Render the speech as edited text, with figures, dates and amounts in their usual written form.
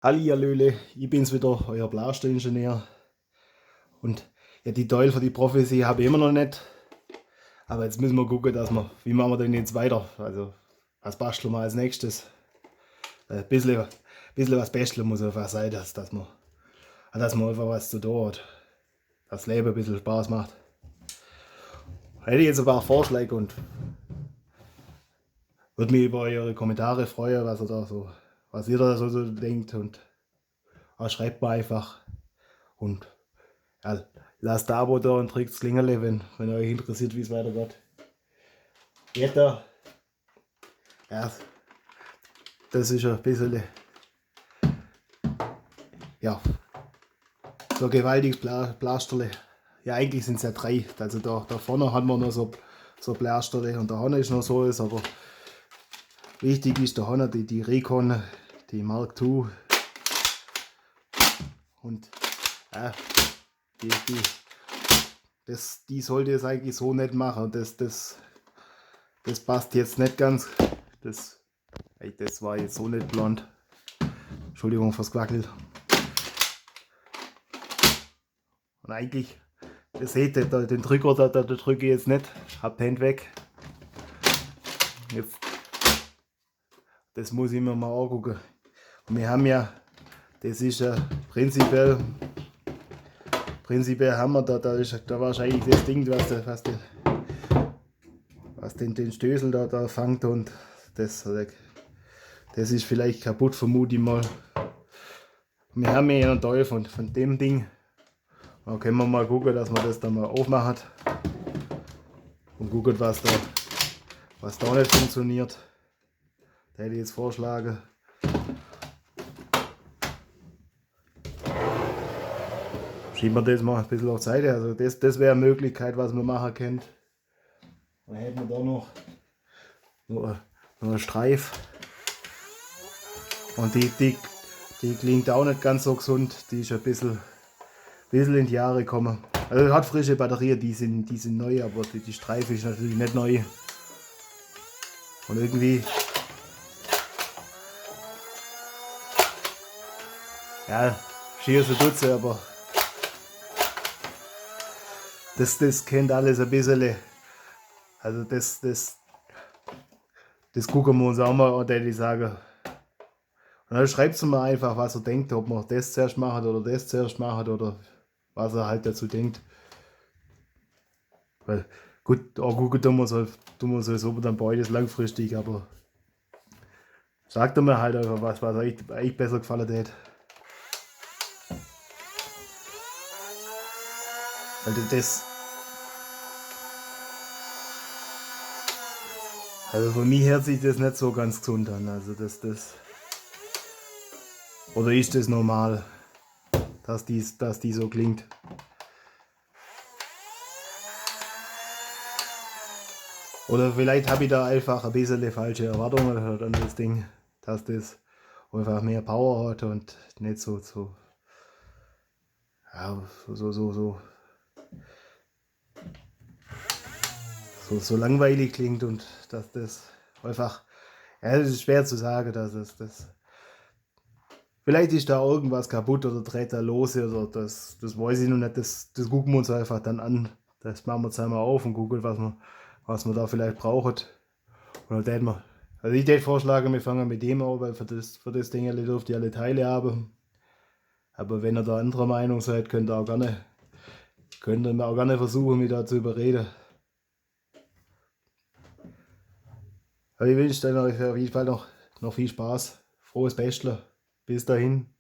Hallihallöle, ich bin's wieder, euer Blaster-Ingenieur. Und ja, die Teile für die Prophecy habe ich immer noch nicht. Aber jetzt müssen wir gucken, wie machen wir denn jetzt weiter? Also, was basteln wir als nächstes? Ein bisschen was basteln muss einfach sein, dass man einfach was zu tun hat. Das Leben ein bisschen Spaß macht. Hätte ich jetzt ein paar Vorschläge und würde mich über eure Kommentare freuen, was ihr da so denkt und schreibt mir einfach. Und ja, lasst ein Abo da und drückt das Klingerle, wenn euch interessiert, wie es weitergeht. Jetzt da, ja, das ist ein bisschen, ja, so ein gewaltiges Blasterle. Ja, eigentlich sind es ja drei. Also da vorne haben wir noch so Blasterle und da vorne ist noch so ist, aber wichtig ist da vorne die Recon, die Mark II. Und ja, die sollte es eigentlich so nicht machen. Das passt jetzt nicht ganz. Das war jetzt so nicht blond. Entschuldigung fürs Quackel. Und eigentlich, ihr seht, den Drücker, da drücke ich jetzt nicht. Hab die Hände weg. Jetzt, das muss ich mir mal angucken. Und wir haben ja, das ist ja prinzipiell haben wir da ist da wahrscheinlich das Ding, was den Stößel da fängt und das ist vielleicht kaputt, vermute ich mal. Wir haben ja einen Teil von dem Ding. Da können wir mal gucken, dass man das dann mal aufmachen und gucken, was da nicht funktioniert. Da hätte ich jetzt vorschlagen. Schieben wir das mal ein bisschen auf die Seite. Also das wäre eine Möglichkeit, was man machen könnte. Dann hätten wir da noch einen Streif. Und die klingt auch nicht ganz so gesund. Die ist ein bisschen in die Jahre gekommen. Also hat frische Batterien, die sind neu, aber die Streife ist natürlich nicht neu. Und irgendwie, ja, schießen tut sie, aber das kennt alles ein bisschen. Also das gucken wir uns auch mal an, die sagen. Und dann schreibt sie mir einfach, was er denkt, ob man das zuerst macht oder das zuerst macht oder was er halt dazu denkt. Weil gut, angucken tun wir sowieso dann beides langfristig, aber sagt er mir halt einfach was euch besser gefallen hätte. Weil also von mir hört sich das nicht so ganz gesund an. Also oder ist das normal, dass die so klingt? Oder vielleicht habe ich da einfach ein bisschen falsche Erwartungen an das Ding, dass das einfach mehr Power hat und nicht so ja, so langweilig klingt und dass das einfach, ja, das ist schwer zu sagen, dass das vielleicht ist da irgendwas kaputt oder dreht da lose oder das weiß ich noch nicht, das gucken wir uns einfach dann an, das machen wir jetzt einmal auf und gucken, was man da vielleicht braucht. Oder also ich würde vorschlagen, wir fangen mit dem an, weil für das Ding dürft ihr alle Teile haben. Aber wenn ihr da anderer Meinung seid, könnt ihr mir auch gerne versuchen, mich da zu überreden. Aber ich wünsche euch auf jeden Fall noch viel Spaß. Frohes Basteln. Bis dahin.